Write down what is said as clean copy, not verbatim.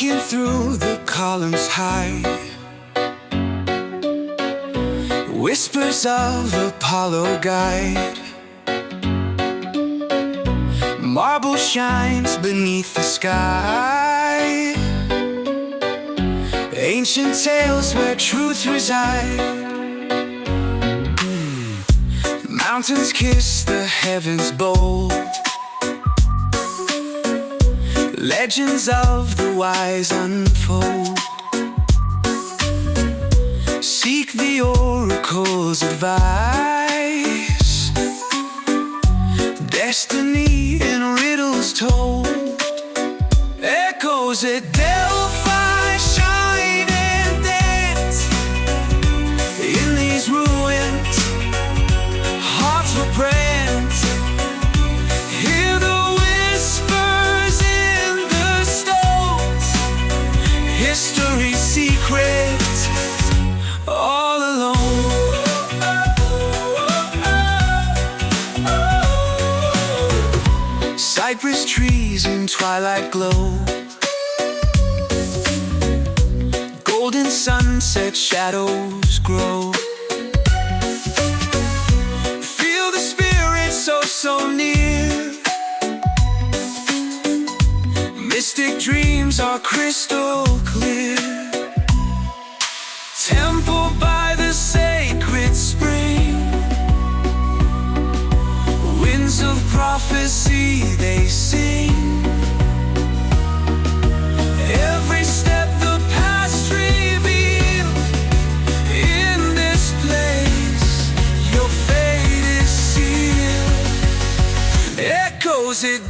Walking through the columns high, whispers of Apollo guide. Marble shines beneath the sky, ancient tales where truth reside. Mountains kiss the heavens bold, legends of the wise unfold. Seek the oracle's advice, destiny in riddles told. Echoes at Delphi shine and dance in these ruins. Hearts will brand. Hear the whispers in the stones, history's secret all alone. Cypress trees in twilight glow, golden sunset shadows grow. Feel the spirit so near, mystic dreams are crystal clear. Temple by the sacred spring, winds of prophecy they sing. Every step the past revealed in this place, your fate is sealed. Echoes it